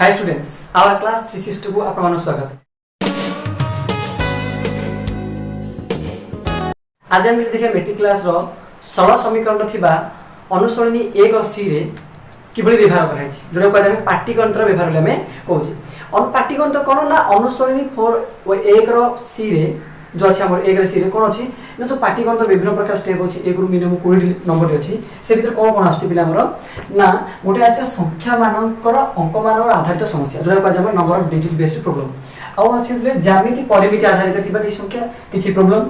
Hi students, our class 362 को आपन स्वागत। आज हम देखिए मैट्रिक क्लास रो सरल समीकरण थिबा अनुसरणी 1 और सी रे किबळी व्यवहार कराई छि जोडा कहै हम पाटीगणितर व्यवहार ले में कहू छि। और पाटीगणित कोन ना अनुसरणी 1 रो सी रे जो अछि हमर 1 रे सी रे कोन अछि न जो पाटीगणितर विभिन्न प्रकार स्टेप अछि 1 रु मिनिमम 20 नंबर अछि से भीतर कोन कोन आछि पिला हमर ना गोटे आसे संख्या मानकर अंक मानकर आधारित समस्या जोडा कहै हम number of digit based problem आउ अछि ज्यामिति परिमिति आधारित थिबा कि संख्या किछि प्रॉब्लम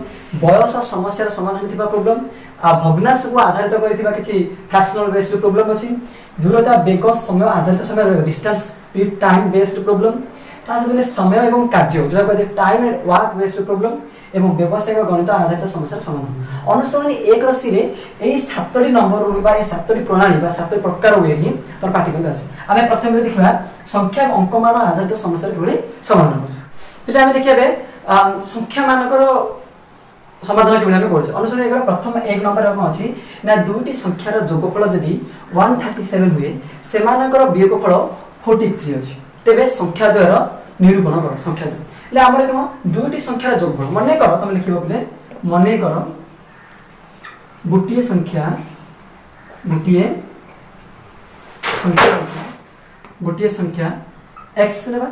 बयस समस्या समाधान थिबा प्रॉब्लम आ भग्नांश को आधारित करिथिबा किछि फ्रैक्शनल बेस्ड प्रॉब्लम अछि दूरता वेग समय आधारित समय distance speed time based problem तासे समय एवं कार्य जोडा कहै time and work based problem एवं व्यवसायिक गणित आधारित समस्या समाधान अनुसरणी 1 रो सी रे एई 7टी नंबर होबा ए 7टी प्रणाली बा 7टी प्रकार होइरि तर पाटीगणित आसे आमे प्रथम रे देखबा संख्या अंक मान आधारित समस्या केबे समाधान करछ पिता आमे देखिबे संख्या मानकर समाधान केबे आमे करछ अनुसरणी 1 रो प्रथम 1 नंबर कोन अछि ना दुईटी संख्यार जोगफल जदी 137 हुए सेमानकर वियोगफल 43 अछि तेबे संख्या द्वयर निरूपण कर संख्या द्वय ले हमरे तुम दुईटी संख्यार जोगफल मने कर तुम लिखिबो बोले मने कर गोटिए संख्या x लेबा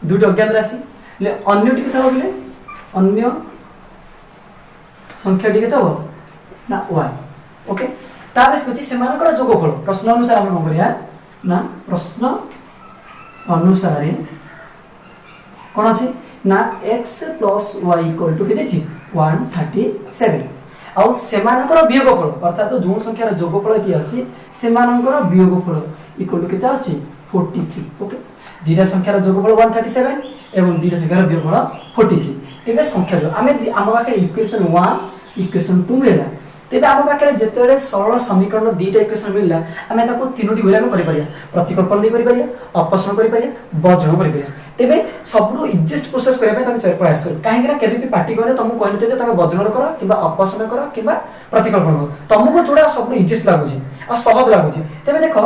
दुईटी अज्ञात राशि ले अन्यटी केता बोले अन्य संख्याटी केता हो ना y ओके ताबे से सेमानकर जोगफल प्रश्न अनुसार हम नंबर या ना प्रश्न अनुसार कोन अछि ना x plus y equal to केते छि 137 आउ सेमानकर वियोगफल अर्थात जो संख्यार जोगफल कि अछि सेमानकर वियोगफल इक्वल टू केते अछि 43 ओके दीटा संख्यार जोगफल 137 एवं दीटा संख्यार वियोगफल 43 तेबे संख्या जो आमे हम पाखे इक्वेशन 1 इक्वेशन 2 लेला तेबे हम पाखे जेतेले सरल समीकरण दीटा इक्वेशन मिलला आमे ताको तीनोटी भले हम करि परिया प्रतिकल्पन दे करि परिया अपसरण करि परिया वजन करि परिया तेबे सबरो इजीएस्ट प्रोसेस करिया पे तमे प्रयास कर काहे कि केबे भी पार्टी करे तुमको कहनते जे तमे वजन करो किबा अपसरण करो किबा प्रतिकल्पन करो तुमको जोडा सबरो इजीएस्ट लागु छी आ सहज लागु छी तेबे देखो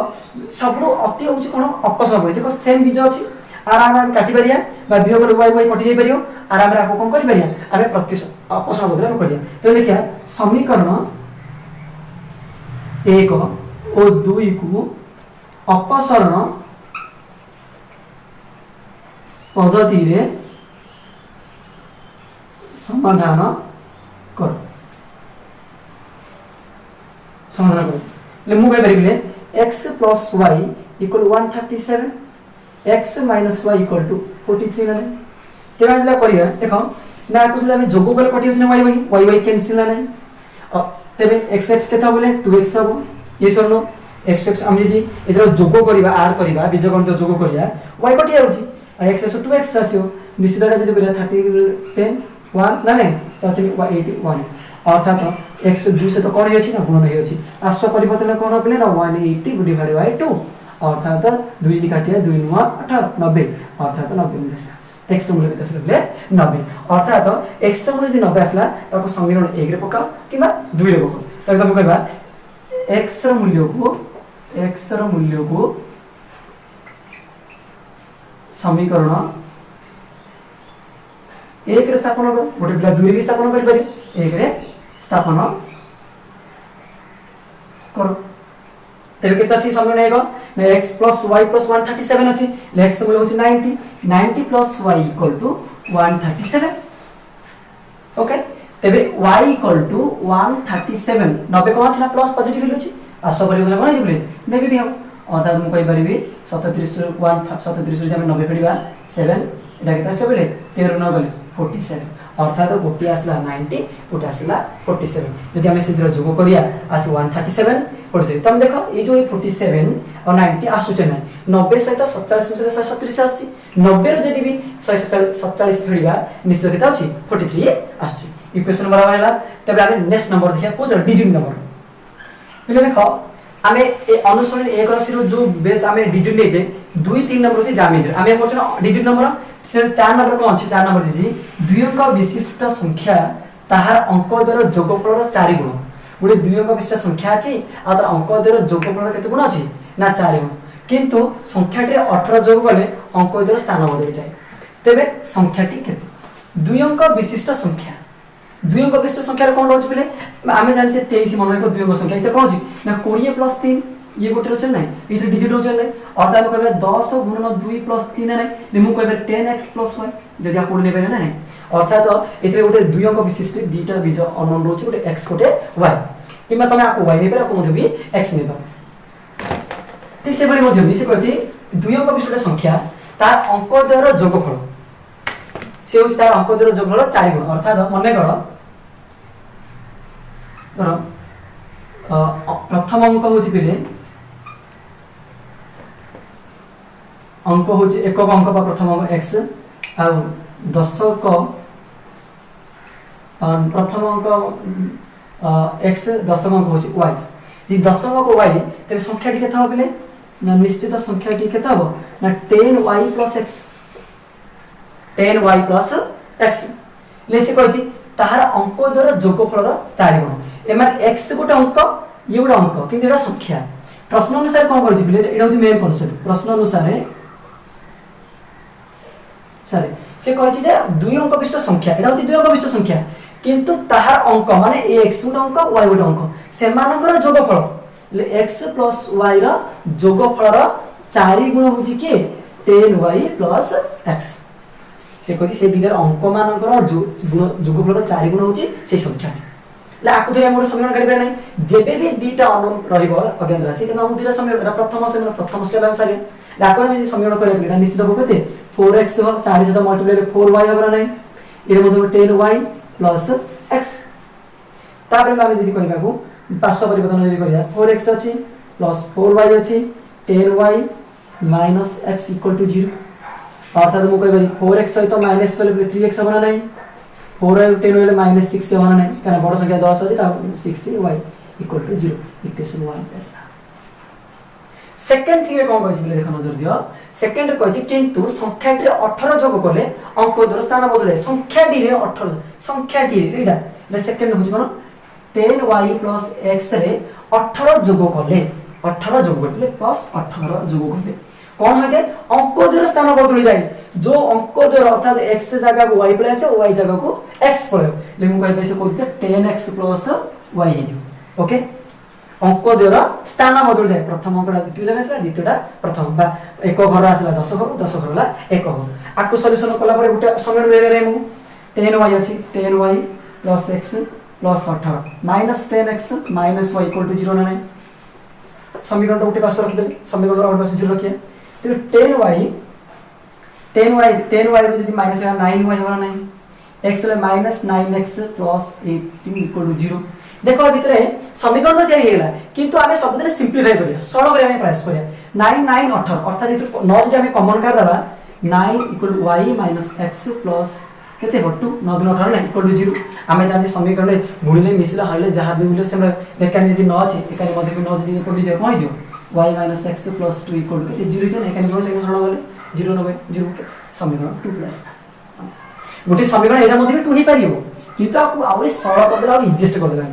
सबरो अति होची कोन अपसरण होई देखो सेम बीज अछि आराम काटी परिया बा वियोग रे y कटि जाई परियो आराम रे आपको कोन करि परिया आबे प्रति अपसरण बदले हम करिया तो देखिया समीकरण 1 और 2 को अपसरण पद्धति रे समाधान कर ले मु कहि परिबे x plus y equal 137 x minus y equal to 43 ने तेरा जला करिया देखो ना को जला में जोगो गले कटि होछ ना y कैंसिल ना अब तेबे x x केता बोले 2x हबो ये सरनो x x हम यदि एतर जोगो करिबा ऐड करिबा बीजगणित जोगो करिया y कटि आउची x x 2x आसियो निश्चितटा जदि करिया 30 10 1 ना नहीं चाहते y 81 अर्थात x 2 से तो कोन हेछि ना गुणन हेछि आश्व परिवर्तन कोन होबले ना 180 डिवाइडेड बाय 2 अर्थात 2 दी काटिया 2 9 18 90 अर्थात 90 मिलस x मूल्य केते आसले 90 अर्थात x मूल्य यदि 90 आसला ताको समीकरण 1 रे पका किबा 2 रे पका त हम कहबा x र मूल्य को समीकरण 1 रे स्थापन कर गोटे बिला 2 रे स्थापन करि पारे 1 रे स्थापन कर तेबे केते अछि समीकरण 1 ना x plus y plus 137 अछि ले x मूल्य होछि 90 plus y equal to 137 okay तेबे y equal to 137 90 कोन अछि ना प्लस पॉजिटिव वैल्यू अछि आ सब परिवर्तन कोन अछि बोले नेगेटिव अर्थात हम कहि परिबी 37 137 रे हम 90 फेडिबा 7 एटा केते से बोले 13 न गले 47 अर्थात गोटी आसला 90 गोटी आसला 47 जदि हम सीधे जोग करिया आसी 137 43 तम देखो ये जो 47 और 90 आसु छै नै 90 सहित 47 मिसले 137 आछि 90 रो जदि भी 147 फेडिबा निश्चित केता अछि 43 आछि इक्वेशन बराबर हैला तबे हम नेक्स्ट नंबर देखिया को डिजिट नंबर पहिले देखो आमे ए अनुसरण 1 रो सिरो जो बेस आमे डिजिट नै जे 2 3 नंबर जे ज्यामिति आमे करछन डिजिट नंबर से 4 नंबर को अछि 4 नंबर दिजी दुई अंक विशिष्ट संख्या ताहार अंक द्वारा जोगफल 4 गुण गोटे दुई अंक विशिष्ट संख्या अछि आ तार अंक द्वारा जोगफल केते गुण अछि ना 4 गुण किंतु संख्याटी 18 जोग कले अंक द्वारा स्थान बदली जाए तेबे संख्याटी केते दुई अंक विशिष्ट संख्या दुई अंक विशिष्ट संख्या कौन रोज बोले आम जाने 23 मन एक दुई अंक संख्या इधर कौन ना 20 + 3 ये गोटे रोचन ना इधर डिजिट रोचन ना अर्थात हम कहबे 10 × 2 + 3 ना मु कहबे 10x + y जदि आप ने बेले ना अर्थात इधर गोटे दुई अंक विशिष्ट दुईटा बीज अननोन रोच गोटे x गोटे y किबा तमे आपको y ने पर आपको मधे भी x ने पर ठीक से बड़ी मधे भी से कहछि दुई अंक विशिष्ट संख्या तार अंक द्वारा जोगफल से होछि तार अंक द्वारा जोगफल 4 गुण अर्थात मने करो प्रथम अंक होछि पिले अंक होछि एकक अंक बा प्रथम अंक x आ दशक प्रथम अंक x दशक अंक होछि y जी दशक अंक y तबे संख्याटी केता हो पिले ना निश्चित संख्याटी केता हो ना 10y + x 10y + x ले से कहती ताहार अंक द्वारा जोगफल 4 गुण एमार x गोटे अंक ये गोटे अंक किंतु एटा संख्या प्रश्न अनुसार कोन कहछि बिले एटा होछि मेन कन्सेप्ट प्रश्न अनुसार सॉरी से कहछि जे दुई अंक विशिष्ट संख्या एटा होछि दुई अंक विशिष्ट संख्या किंतु ताहार अंक माने x गोटे अंक y गोटे अंक सेमानकर जोगफल ले x + y रा जोगफल रा 4 गुण होछि के 10y + x से कहछि से दिगर अंक मानकर जोगफल रा 4 गुण होछि से संख्या ले आकु धरि हमर समीकरण काढिबे नै जेबे भी दुईटा अननोन रहइबो अज्ञात राशि त हम दुईटा समीकरण प्रथम स्टेप हम सारे ले आकु हम समीकरण करे बिना निश्चित हो कते 4x हो 4 से मल्टीप्लाई 4y होबरा नै एरे मध्ये 10y + x तापर हम यदि करबा को पार्श्व परिवर्तन यदि करिया 4x अछि + 4y अछि 10y - x = 0 अर्थात मु कहबे 4x सहित माइनस कले 3x होबरा नै 4y 10 वाले -6 होना नहीं कारण बड़ संख्या 10 अछि ता 6y = 0 इक्वेशन 1 ऐसा सेकंड थिंग कोन कहछि बोले देखो नजर दियो सेकंड रे कहछि किंतु संख्या रे 18 जोग करले अंक द्वारा स्थान बदले संख्या डी रे 18 संख्या डी रे एटा ले सेकंड होछि कोन 10y + x रे 18 जोग करले 18 जोग करले प्लस 18 जोग करले कौन हो जाए अंक द्वारा स्थान बदली जाए जो अंक द्वारा अर्थात x जगह को y पळे आसे y जगह को x पळे ले मु कहबे से कहते 10x + y हे ओके अंक द्वारा स्थान बदली जाए प्रथम अंकटा द्वितीय जगह आसला द्वितीयटा प्रथम बा एक घर आसला 10 घर ला एक घर आकु सॉल्यूशन कला परे गुटे समीकरण ले रे मु 10y अछि 10y + x + 18 - 10x - y = 0 ना नहीं समीकरण गुटे पास रखि दे समीकरण और पास 0 रखिए तो 10y रो जदी माइनस 9y होना नहीं x ले -9x + 18 = 0 देखो भितरे समीकरण तो तयारी हेला किंतु आमे सब दिन सिंपलीफाई करिया सरल करिया में प्रयास करिया 9 9 18 अर्थात इथु 9 जदी आमे कॉमन काढ दबा 9 = y - x + केते हो 2 9 गुण 18 = 0 आमे जानि समीकरण रे गुणिले मिसला हले जहा भी मिलो सेम लेकान यदि 9 अछि एकानी मध्ये भी 9 जदी = 0 कोन जो y - x + 2 = 0 जन एकानी कोन से सरल गले 0 9 0 समीकरण 2 प्लस गोटे समीकरण एटा मध्ये भी 2 ही परियो किंतु आपको आउरी सरल कर देला और इजेस्ट कर देला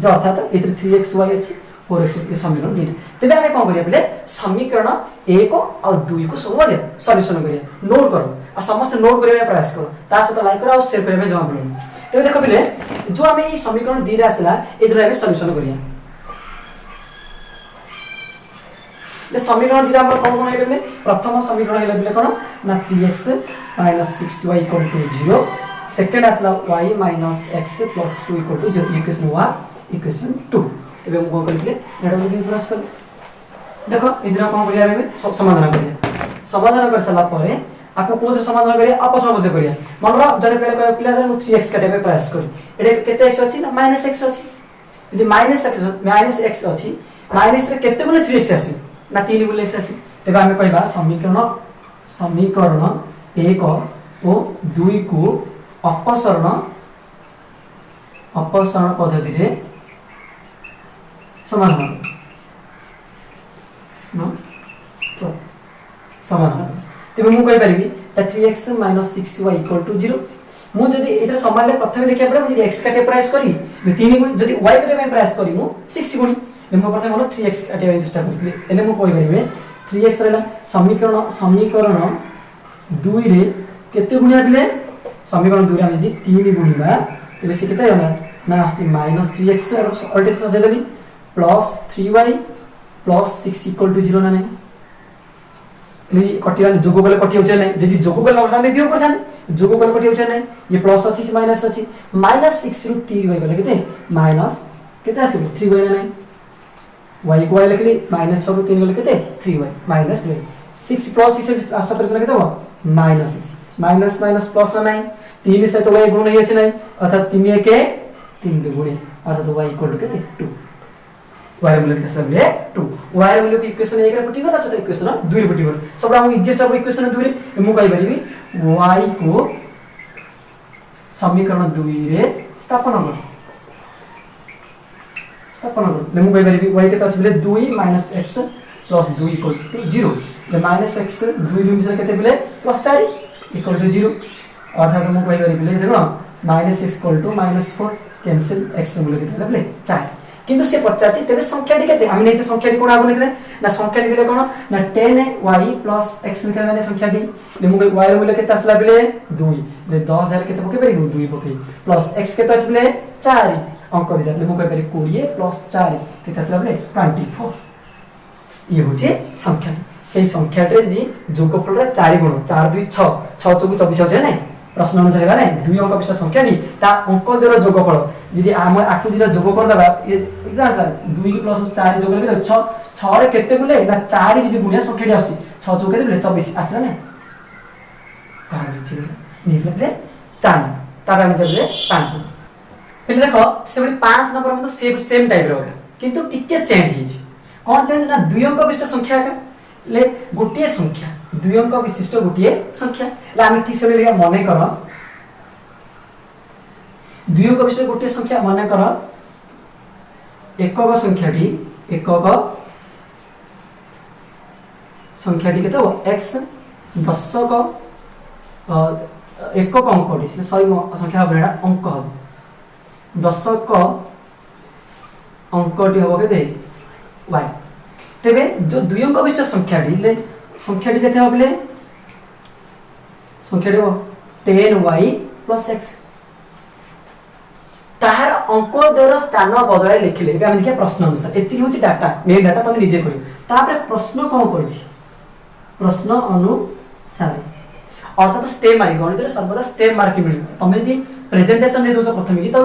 जो अर्थात एथि 3xy अछि 4x के समीकरण दिले तबे हमें कोन करिया बोले समीकरण 1 और 2 को सब वाले सॉल्यूशन करिया नोट करो आ समस्त नोट करिया प्रयास करो ता सहित लाइक करो और शेयर करिया जमा करो तबे देखो बोले जो हमें ई समीकरण 2 रे आसला एथि हमें सॉल्यूशन करिया ले समीकरण 2 हमर कोन कोन हेले प्रथम समीकरण हेले बोले कोन ना 3x - 6y = 0 सेकंड आसला y - x + 2 = 0 इक्वेशन 1 इक्वेशन 2 तबे हम कोन करले एटा हम प्रयास कर देखो इधर कोन करिया रे समाधान करिया समाधान कर सला परे आपको कोन समाधान करिया आपस में करिया मनरा जने पहले कह पिला जने 3x काटे प्रयास करी एटा केते x अछि ना -x अछि यदि -x अछि माइनस रे केते गुणे 3x आसी ना 3 गुणे x आसी तबे हम कहबा समीकरण 1 और 2 को अपसरण पद्धति रे समाधान न तो समाधान तबे मु कहि परिबी 3x - 6y = 0 मु जदी एथरे समानले प्रथमे देखिया पड़े मु x काटे प्रयास करी 3 गुणी जदी y काटे प्रयास करी मु 6 गुणी मु प्रथमे मन 3x काटे चेष्टा करी एने मु कहि परिबे 3x रहला समीकरण 2 रे केते गुणिया बिले समीकरण 2 रे हम यदि 3 गुणिबा तबे से केते होला ना आसी -3x और अल्टे से देली plus 3y plus 6 equal to 0 ना नहीं ले कटिया जोग गले कटि होचे नहीं जदी जोग गले हम बियोग करथान जोग गले कटि होचे नहीं ये प्लस अछि माइनस अछि -6 रु 3y गले केते माइनस केते आसी 3y ना नहीं y को y लिखली -6 रु 3 गले केते 3y -3 6 प्लस 6 आशा करते केते हो -6 माइनस माइनस प्लस ना नहीं 3 से तो y गुण नहीं अछि नहीं अर्थात 3 के 3 दुगुणे अर्थात y इक्वल टू केते 2 y मूल्य के सब ले 2 y मूल्य की इक्वेशन 1 रे पुटी गला छ इक्वेशन 2 रे पुटी गला सबरा हम इजिएस्ट अब इक्वेशन 2 रे मु कहि परिबी y को समीकरण 2 रे स्थापना कर ले मु कहि परिबी y के त अछि 2 x + 2 इक्वल टू 0 ले -x 2 2 मिशन केते बिले +4 इक्वल टू 0 अर्थात मु कहि परिबी ले देखो -x equal to -4 cancel x मूल्य केते बिले 4 किंतु से पचाची तेरे संख्या टी केते हम नेचे संख्या टी कोन आगु नेतले ना संख्या टी दिले कोन ना 10y + x निकले माने संख्या टी ले मु y मूल्य केते आसला बिले 2 ले 10000 केते पके परिबो 2 पके प्लस x केते आस बिले 4 अंक दिला ले मु कहि पारि 20 + 4 केते आसला बिले 24 ये होचे संख्या से संख्या टे यदि जोगफल रे 4 गुण 4 2 6 6 चौक 24 होचे नै प्रश्न अनुसार है दुई अंक विशिष्ट संख्या नी ता अंक द्वारा जोगफल यदि हम आकु दिरा जोग कर दबा ये कितना सर 2 + 4 जोग ले 6 6 रे केते गुले ना 4 यदि गुणिया संख्या डी आसी 6 जोग केते 24 आसला नै आ नीचे निले 4 तारा में जबले 5 पहले देखो से 5 नंबर में तो सेम टाइप रो किंतु टिके चेंज हिज कोन चेंज ना दुई अंक विशिष्ट संख्या का ले गोटिए संख्या दुई अंक विशिष्ट गोटिए संख्या ले हम ठीक से लिया मने कर दुई अंक विशिष्ट गोटिए संख्या मने कर एकक संख्याटी केते हो x दशक एकक अंकटी से सही संख्या हो बेडा अंक हो दशक अंकटी हो केते y तेबे जो दुई अंक विशिष्ट संख्याटी ले संख्याटी केते होबले संख्याटी हो 10y + x ताहार अंक द्वारा स्थान बदलाय लिखले एबे हम जे प्रश्न अनुसार एति होची डाटा मेन डाटा तुम निजे करियो तापर प्रश्न कोन करछि प्रश्न अनुसार अर्थात स्टेप मार्क गणित रे सर्वदा स्टेप मार्क मिलियो तुम यदि प्रेजेंटेशन ने दोछ प्रथम की त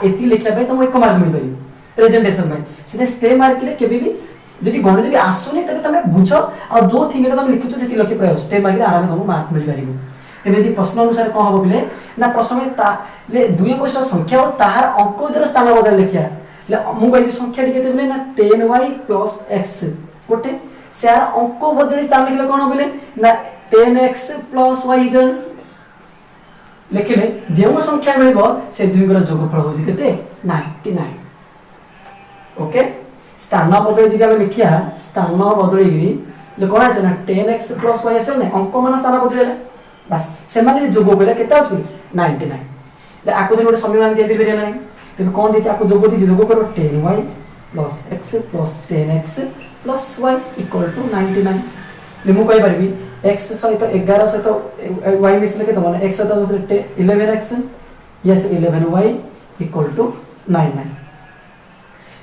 एति लिखला पे तुम 1 मार्क मिल परियो प्रेजेंटेशन में सिने स्टेप मार्क ले केबे भी जदि गणित भी आसुनी तबे तमे बुझो आ जो थिंग तुम लिखुछ सेति लखि प्रयोग स्टेप मार्क रे आराम तुम मार्क मिल परिबो तेबे यदि प्रश्न अनुसार कोन हो बिले ना प्रश्न में ता ले दुई अंक संख्या और ताहार अंक द्वारा स्थान बदल लिखिया ले मु कहि संख्या टी केते बिले ना 10y + x कोटे से अंक बदल स्थान लिखले कोन हो बिले ना 10x + y जन लिखले जेउ संख्या मिलबो से दुई गुण जोगफल होजी केते 99 ओके स्थान बदल जदि हम लिखिया स्थान बदल गिरी ले कोन आछ ना 10x + y आछ नै अंक मान स्थान बदल बस से माने जोग बेला केते आछ 99 ले आको दिन गोटे समीकरण दे दिबे नै तबे कोन दिछ आको जोग दिछ जोग करो 10y + x + 10x + y = 99 ले मु कहि परबी x सहित 11 सहित y मिसले के त x सहित 11x yes 11y = 99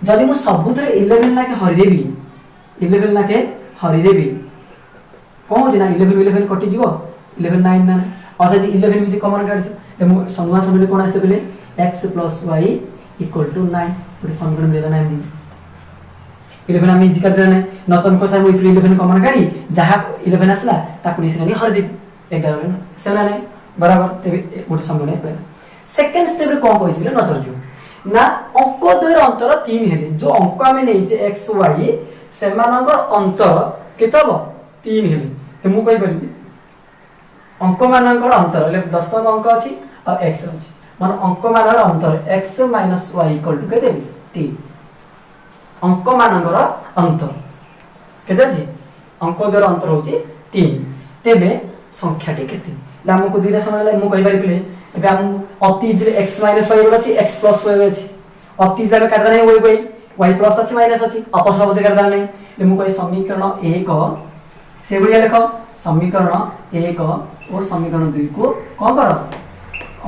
जदि मु सबुतरे 11 लाके हरि देबी कोन हो ना 11 कटि जीवो 11 9 ना और जदि 11 मिति कॉमन काढ छ मु सन्वा समीकरण कोन आसे बेले x + y = 9 पुरे समीकरण मिला 9 दी 11 हम इजी कर देना न तो हमको साइड 11 कॉमन काढी जहा 11 आसला ताकु निसने हरि देबी 11 सेना नै बराबर तेबे गोटे समीकरण पे सेकंड स्टेप रे कोन कहि बेले नजर दियो ना अंक द्वयर अंतर 3 हेले जो अंक हमें नै जे x y सेमानकर अंतर केतब 3 हेले मु कहि परबी अंक मानकर अंतर ले 10 अंक अछि और x अछि मान अंक मानकर अंतर x - y = केते 3 अंक मानकर अंतर केते अछि अंक द्वयर अंतर होछि 3 तेबे संख्याटी केते ले हमको दिले समय मु कहि परबी एबे हम अति जे x - y अछि x + y अछि अति जे काटदा नै y y प्लस अछि माइनस अछि आपस में बदल करदा नै ले मु कहि समीकरण 1 से भलिया लेख समीकरण 1 और समीकरण 2 को कौन कर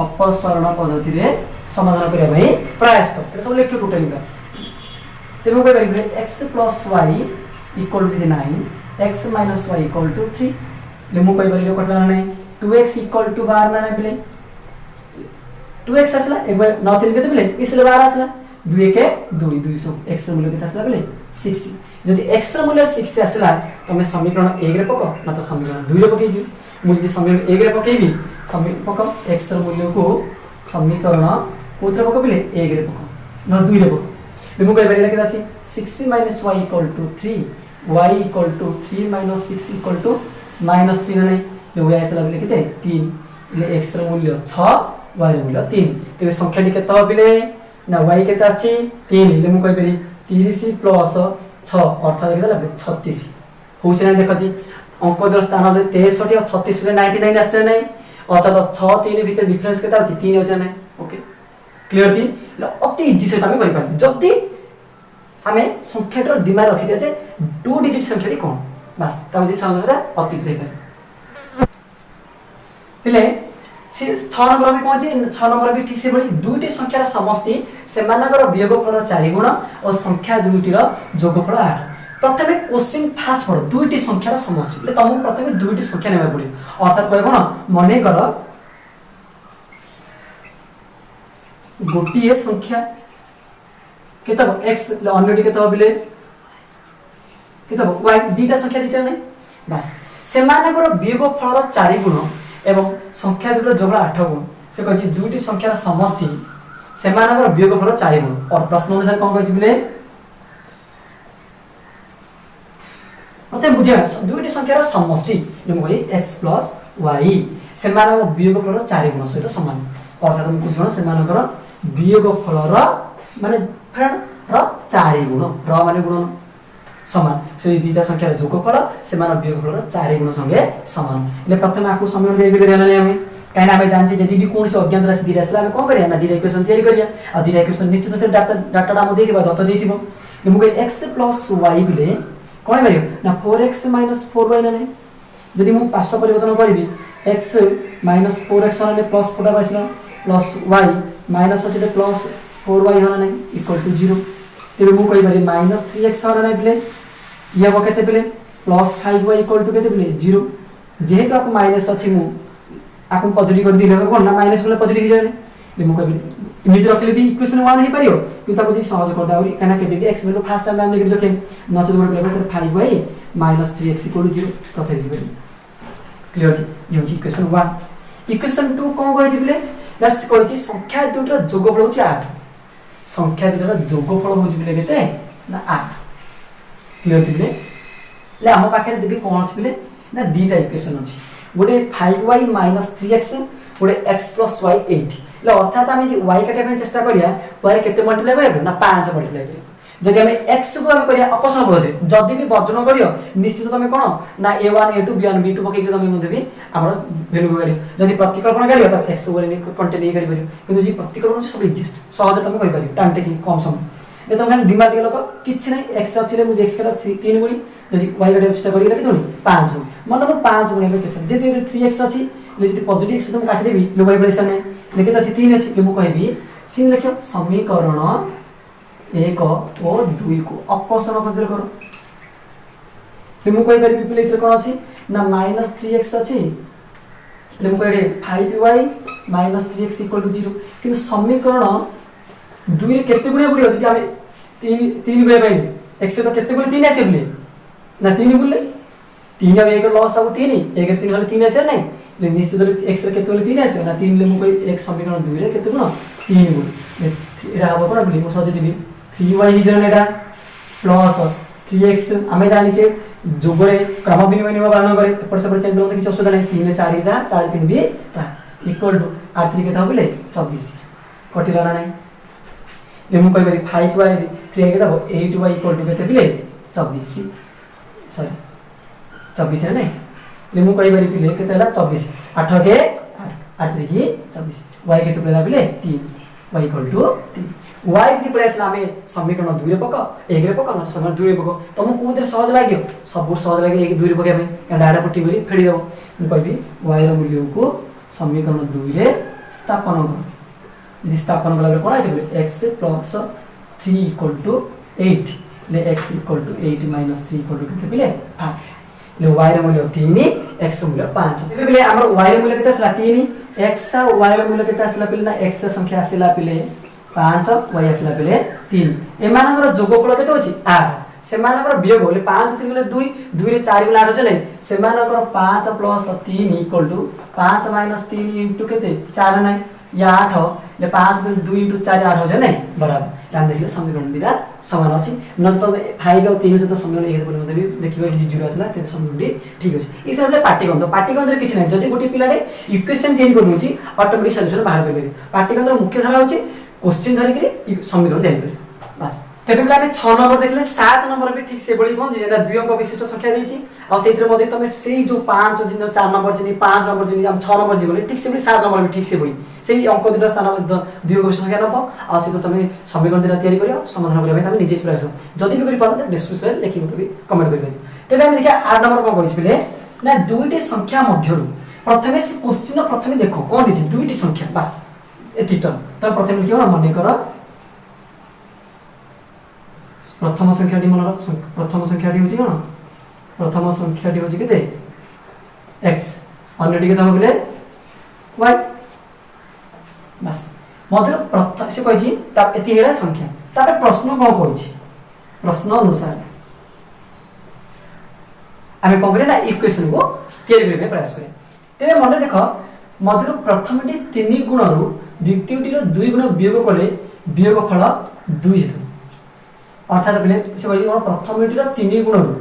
अपसरण पद्धति रे समाधान करबा भाई प्रयास कर सब लिख टोटली बा तेमु कह परिबे x + y = 9 x - y = 3 लेमु कह परिबे कटला नै 2x = 12 ना बेले 2x असला एक बार 9 3 केते बेले इसले 12 असला 2 के 2 200 x मूल्य केते असला बेले 60 जदि x मूल्य 60 असला तमे समीकरण 1 रे पको ना तो समीकरण 2 रे पकेबी मु जदि समीकरण 1 रे पकेबी समीकरण पको x मूल्य को समीकरण कोथरे पको बेले 1 रे पको ना 2 रे पको लेमु कह परिबे केते अछि 6 - y = 3 y = 3 - 6 = -3 नै ले y असला बेले केते 3 ले x ର मूल्य 6 y ର मूल्य 3 तेबे संख्याटी केते हबिले ना y केते अछि 3 ले मु कहि परि 30 प्लस 6 अर्थात केते लागबे 36 होछ ना देखति अंक दर स्थान रे 63 और 36 रे 99 आछे नै अर्थात 6 3 भीतर डिफरेंस केते अछि 3 होछ नै ओके क्लियर थी अति इजी से हम करि पारि जति हमें संख्याटर दिमाग रखि दिया जे 2 डिजिट संख्याटी कोन बस तब जे समझबा अति इजी पारि पिले से 6 नंबर भी कोन जे 6 नंबर भी ठीक से बड़ी दुईटी संख्यार समष्टि सेमानकर वियोगफल 4 गुण और संख्या दुईटी रो जोगफल 8 प्रथमे क्वेश्चन फास्ट पढ दुईटी संख्यार समष्टि ले तमु प्रथमे दुईटी संख्या नेबा पड़ी अर्थात कह कोन मने कर गोटिए संख्या केतब x अन्यटी केतब बिले केतब y दीटा संख्या दिछ नै बस सेमानकर वियोगफल 4 गुण एवं संख्या दुटर जोगड़ 8 गुण से कहछि दुईटी संख्यार समष्टि सेमानकर वियोगफल 4 गुण और प्रश्न अनुसार कोन कहछि बिले प्रथम बुझिया दुईटी संख्यार समष्टि जेम कहि x + y सेमानकर वियोगफल 4 गुण सहित समान अर्थात हम बुझण सेमानकर वियोगफल माने फेर र 4 गुण र माने गुणन समान से दुईटा संख्यार जोगफल सेमान वियोगफल 4 गुण संगे समान ले प्रथम आकु समीकरण दे के रेना हमें काहे हमें जानछि जदि भी कोन से अज्ञात राशि दिरा असला हमें कोन करिया ना दिरा इक्वेशन तैयारी करिया आ दिरा इक्वेशन निश्चित से डाटा हम दे दिबा दत्त दे दिबो हम कहि x + y बिले कोन बरियो ना 4x - 4y ना नै जदि मु पार्श्व परिवर्तन करबी x - 4x ने प्लस 4 आइसला प्लस y माइनस अथिले प्लस 4y होना नै इक्वल टू 0 तेबे मु कहि बारी -3x होना नै बिले या वो केते बिले प्लस 5y इक्वल टू केते बिले 0 जेहेतु आपको माइनस अछि मु आपन पॉजिटिव कर दिले कोन ना माइनस बोले पॉजिटिव ही जाने ले मु कहि इमित रखले भी इक्वेशन 1 ही परियो कि ताको जे सहज कर दाउरी काना के भी x वैल्यू फर्स्ट टाइम हमने देखे नच दोर place 5y - 3x equal to 0 तथे भी क्लियर थी यो इक्वेशन 1 इक्वेशन 2 कोन कहै छै बिले बस कहै छै संख्या दुटर जोगफल होछि 8 संख्या दुटर जोगफल होछि बिले केते ना 8 क्लियर थी बिले ले हम पाखे देबी कोन अछि बिले ना दीटा इक्वेशन अछि गोटे 5y - 3x गोटे x + y 8 ले अर्थात हम जे y काटे चेष्टा करिया y केते मल्टीप्लाई करिया ना 5 मल्टीप्लाई करिया जदि हम x को हम करिया अपसरण पद्धति जदि भी वर्जन करियो निश्चित तमे कोन ना a1 a2 b1 b2 पके के तमे मध्ये भी हमर वैल्यू गाडी जदि प्रतिकल्पना गाडी त x बोले कंटेंट ये गाडी परियो किंतु जे प्रतिकल्पना सब एग्जिस्ट सहज तमे करि परियो टाइम टेकिंग कम समय ए तमे दिमाग के लोक किछ नै x अछि मु x का 3 गुणी जदि y काटे चेष्टा करिया कि 5 मन को 5 गुणी पे चेष्टा जदि 3x अछि ले जदि पॉजिटिव x तुम काटि देबी लो y बले सने लेके त 3 अछि ले मु कहबी सिन लिखियो समीकरण 1 और 2 को अपसरण पद्धति करो ले मु कहि परिबी प्ले कोन अछि ना -3x अछि ले मु कहडे 5y - 3x = 0 कि समीकरण 2 रे केते गुणे पडियो जदि हम 3 गुणे पाइनी x तो केते गुणे 3 आसे बोले ना 3 बोले 3 और 1 लॉस अब 3 1 3 हले 3 आसे नै ले निश्चित x रे केते बोले 3 आसे ना 3 ले मु कहि एक समीकरण 2 रे केते गुण 3 गुण एरा हबो कोन बोली मु सजे दिबी 3y ही जन एटा प्लस 3x हमें जानि छे जोगरे क्रम विनिमय नियम पालन करे ऊपर से चेंज होते कि 14 नहीं 3 4 जा 4 3 भी ता इक्वल टू r3 केटा होले 24 कटिला ना नहीं ले मु कहि 5y 3 केटा 8y इक्वल टू केते बिले 24 सॉरी 24 है नहीं ले मु कहि बिले केते हला 24 8 के 8 r3 ही 24 y केते बिला बिले 3 y इक्वल टू 3 y जदि पळै आसला आमे समीकरण 2 रे पक 1 रे पक न समीकरण 2 रे पक तुम कोदे सहज लागियो सब सहज लागे 1 2 रे पके हम डायरेक्ट पुटी करी फेडी देबो हम कहबी y रो मूल्य को समीकरण 2 रे स्थापन कर यदि स्थापन कला कोन आइ छै x + 3 = 8 ले x = 8 - 3 = केते पिले 5 ले y रो मूल्य 3 x रो मूल्य 5 पिले हमर y रो मूल्य केते आसला 3 x आ y रो मूल्य केते आसला पिले ना x संख्या आसला पिले 5 y आसला पिले 3 एमानकर जोगफल केते होची 8 सेमानकर वियोग बोले 5 3 बोले 2 2 रे 4 बोले 8 होचे नै सेमानकर 5 + 3 = 5 - 3 * केते 4 नै या 8 ले 5 * 2 * 4 8 होचे नै बराबर हम देखिले समीकरण दिला समान अछि न तो 5 और 3 से तो समीकरण एक बोले मतलब भी देखिबो जे 0 आसला ते समीकरण भी ठीक अछि इस हमले पाटीगंध रे किछ नै जदि गोटे पिलाडे इक्वेशन तयारी कर दोछि ऑटोमेटिक सॉल्यूशन बाहर कर देबे पाटीगंध रो मुख्य धारा होछि क्वेश्चन धरि के समीकरण तयारी कर बस तेबे पिला में 6 नंबर देखले 7 नंबर भी ठीक से बड़ी कोन जे 2 अंक विशिष्ट संख्या देछि आ सेइत्र मध्ये तमे सेई जो 5 जिन 4 नंबर जिन 5 नंबर जिन हम 6 नंबर जिन ठीक से 7 नंबर भी ठीक से बड़ी सेई अंक दुटा स्थान मध्ये 2 अंक विशिष्ट संख्या नब आ सेइत्र तमे समीकरण दिना तयारी करियो समाधान करियो तमे निजे प्रयास जदि भी करि पारत डिस्क्रिप्शन लेखि मते भी कमेंट करियो तेबे हम देखिया 8 नंबर कोन करिस पिले ना दुईटी संख्या मध्यरु प्रथमे से क्वेश्चन प्रथमे देखो कोन दिछि दुईटी संख्या बस एतिटा त प्रथमे लिखियो ना माने कर प्रथम संख्याटी मन प्रथम संख्याटी होची कोन प्रथम संख्याटी होची केते x अन्यटी केते होबले y बस मधुर प्रथम से कहि छी ता एति हेला संख्या तापर प्रश्न कोन कहि छी प्रश्न अनुसार आमे कोन करे ना इक्वेशन को तयारी करबे प्रयास करे तेरे मन देखो मधुर प्रथमटी 3 गुण रु द्वितीयटी रो 2 गुण वियोग कले वियोग फल 2 हेतु अर्थात पिले से कहि प्रथमटी रो 3 गुण रु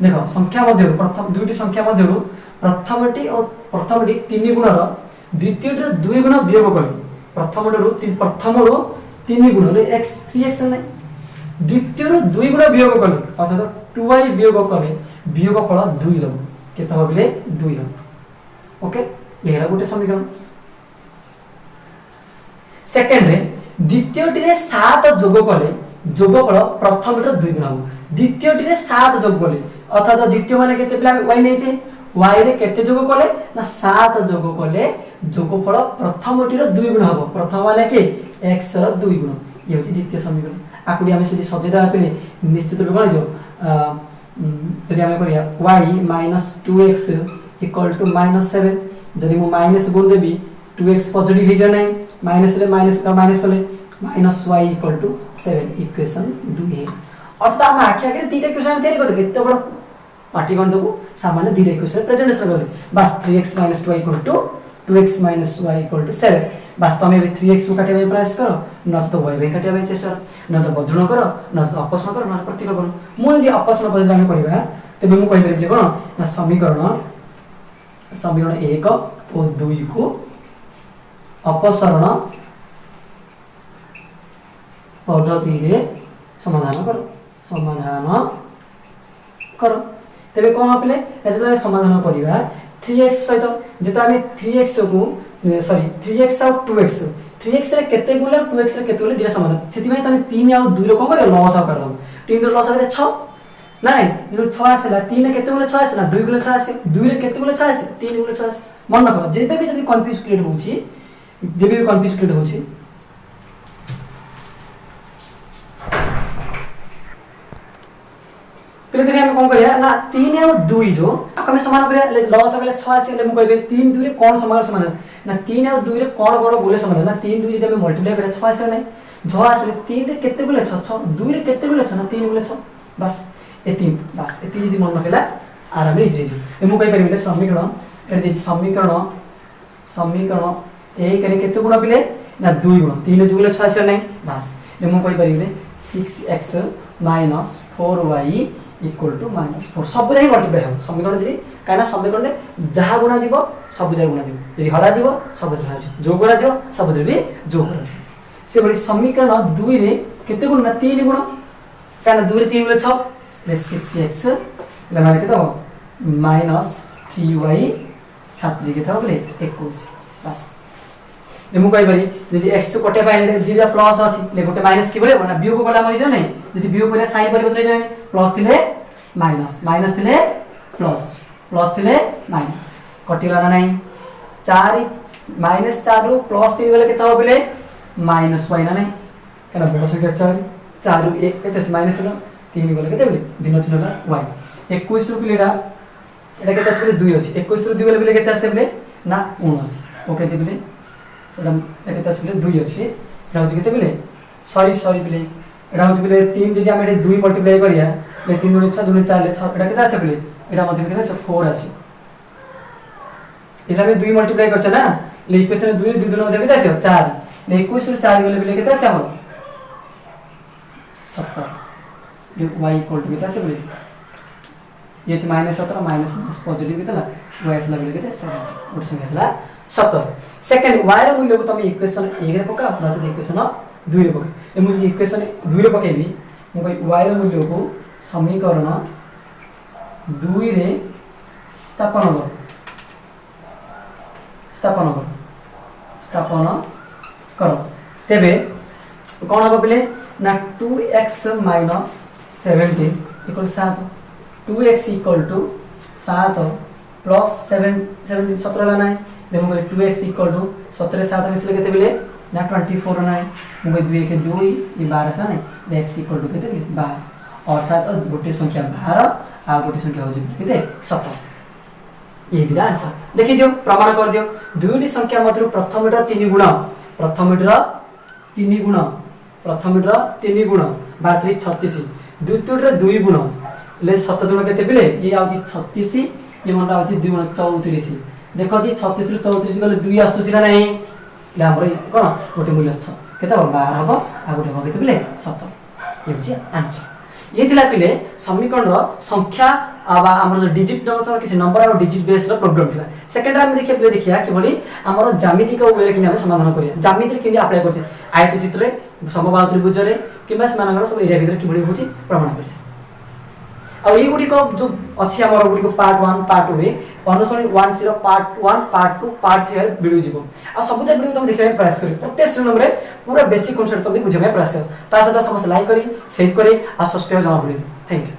देखो संख्या मध्य प्रथम दुईटी संख्या मध्य प्रथमटी और प्रथमटी 3 गुण रो द्वितीयटी रो 2 गुण वियोग कले प्रथम रो 3 गुण ले x 3x नै द्वितीय रो 2 गुण वियोग कले अर्थात 2y वियोग कले वियोग फल 2 दब केते होबले 2 हो ओके एरा गोटे समीकरण सेकंड रे द्वितीयटी रे 7 जोग कले जोगफल प्रथम रो 2 गुण हो द्वितीयटी रे 7 जोग कले अर्थात द्वितीय माने केते पिला y नै छै y रे केते जोग कले ना 7 जोग कले जोगफल प्रथमटी रो 2 गुण हो प्रथम माने के x रो 2 गुण ये होची द्वितीय समीकरण आकुडी हम से सजेदा पिले निश्चित रूप कोन जो जदि हम करिया y - 2x = -7 जदि मु माइनस गुण देबी 2x पॉजिटिव हे नै माइनस ले माइनस का माइनस कले -y = 7 इक्वेशन 2 है अर्थात हम आखिया के तीटा इक्वेशन तयारी कर दे एते बड़ पाटीगंध को सामान्य तीटा इक्वेशन प्रेजेंटेशन कर दे बस 3x - 2y = 2x - y = 7 बस तमे 3x को काटे प्रयास करो न तो y काटे चेष्टा न तो बज्रण करो न तो अपसरण करो न प्रतिकल करो मु यदि अपसरण पद्धति हम करबा तबे मु कहि परबे कोन ना समीकरण 1 और 2 को अपसरण पद्धति रे समाधान करो तबे कोन हपले एते समाधान करिबा 3x सहित जेता हम 3x को सॉरी 3x और 2x 3x रे केते गुण 2x रे केते गुण दिरा समान सेति में तने 3 और 2 रो कोन करे लॉस कर दम 3 रो लॉस करे 6 नहीं जो 6 आसेला 3 रे केते गुण 6 आसेला 2 गुण 6 आसे 2 रे केते गुण 6 आसे 3 गुण 6 आसे मन रखो जेबे भी जब कंफ्यूज क्रिएट होची जेबे भी कंफ्यूज क्रिएट होची पहले देखिए हम कोन करिया ना 3 और 2 जो हम समान करिया लॉस होले 6 आसे मु कहबे 3 2 रे कोन समान ना 3 और 2 रे कोन कोन गुले समान ना 3 2 जदि हम मल्टीप्लाई करे 6 आसे नै 6 आसे 3 रे केते गुले 6 6 2 रे केते गुले 6 ना 3 गुले 6 बस एति जदि मन रखेला आराम रे जे मु कहि परिबे समीकरण एते दे समीकरण 1 रे केते गुण पिले ना 2 गुण 3 2 गुले 6 आसे नै बस मु कहि परिबे 6x - 4y = -4 सब जाई मल्टीप्लाई हो समीकरण जि काना समीकरण ने जहा गुणा जीवो सब जाई गुणा जीवो जदि हरा जीवो सब जाई हरा जीवो जो गुणा जीवो सब जाई भी जो गुणा जीवो से बड़ी समीकरण 2 रे केते गुण ना 3 गुण काना 2 रे 3 गुले 6 ले 6x ले माने के तो -3y 7 लिखे था बोले 21 बस मु कहि पारि यदि x कोटे पाइले दिटा प्लस अछि ले गोटे माइनस कि बोले ना बियोग कोला मरि जाय नै यदि बियोग करे साइन परिवर्तन जाय प्लस थिले माइनस माइनस थिले प्लस प्लस थिले माइनस कटिला ना नै 4 माइनस 4 रु प्लस 3 गले केता होबले माइनस y ना नै केना बड़ संख्या 4 4 रु 1 केते माइनस 3 गले केते बोले दिन चिन्हला y 21 रु पिलेडा एटा केते अछि बोले 2 अछि 21 रु 2 गले केते आसे बोले ना 19 ओके दे बोले सेटा केते अछि बोले 2 अछि एटा होछि केते बोले सॉरी बोले एटा होछि बोले 3 जदि हम एटा 2 मल्टीप्लाई करिया ले 3 गुणे 6 2 4 ले 6 एटा केते आसे बोले एटा मध्ये केते आसे 4 आसी इला में 2 मल्टीप्लाई करछ ना ले इक्वेशन 2 2 मध्ये केते आसे 4 ले 21 रु 4 गले केते आसे हम 17 ये y इक्वल टू केते आसे बोले ये माइनस 17 माइनस पॉजिटिव केतला y आसला बोले केते 7 गोटे संख्या थला 17 सेकंड y र मूल्य को तुम इक्वेशन 1 रे पका प्लस इक्वेशन 2 रे पका ए मु इक्वेशन 2 रे पकेबी मु कहि y र मूल्य को समीकरण 2 रे स्थापन कर तेबे कोन हो पले ना 2x - 17 = 7 2x = 7 प्लस 7 17 ला नै देखो 2x = 17 7 मिसले केते बिले ना 24 नै मु 2 के 2 ये 12 सा नै x = केते बिले 12 अर्थात गोटे संख्या 12 आ गोटे संख्या हो केते 17 ये दिला आंसर देखि दियो प्रमाण कर दियो दुईटी संख्या मध्य प्रथमटर 3 गुण प्रथमटर 3 गुण प्रथमटर 3 गुण 32 36 द्वितीयटर 2 गुण ले 7 गुण केते बिले ये आउची 36 ये मनटा आउची 2 गुण 34 देखो दी 36 रु 34 गले 2 आसुची ना नहीं ले हमर कोन गोटे मूल्य 6 केते 12 हबो आ गोटे हो केते बिले 7 ये होची आंसर ये थिला पिले समीकरण रो संख्या आबा हमर जो डिजिट नंबर सर किसी नंबर और डिजिट बेस रो प्रोग्राम थिला सेकंड हम देखिया पिले देखिया कि भली हमर ज्यामिति को वे कि हम समाधान करिया ज्यामिति कि अप्लाई करछे आयत चित्र रे समबाहु त्रिभुज रे किबा समानगर सब एरिया भीतर कि भली होची प्रमाण करिया आ ये गुडी को जो अछि हमर गुडी को पार्ट 1 पार्ट 2 रे अनुसरण 10 पार्ट 1 पार्ट 2 पार्ट 3 वीडियो जिवो आ सब जे वीडियो तुम देखै प्रयास करी प्रत्येक नंबर रे पूरा बेसिक कांसेप्ट तुम बुझे में प्रयास ता सदा समस्त लाइक करी शेयर करी आ सब्सक्राइब जमा करी थैंक यू।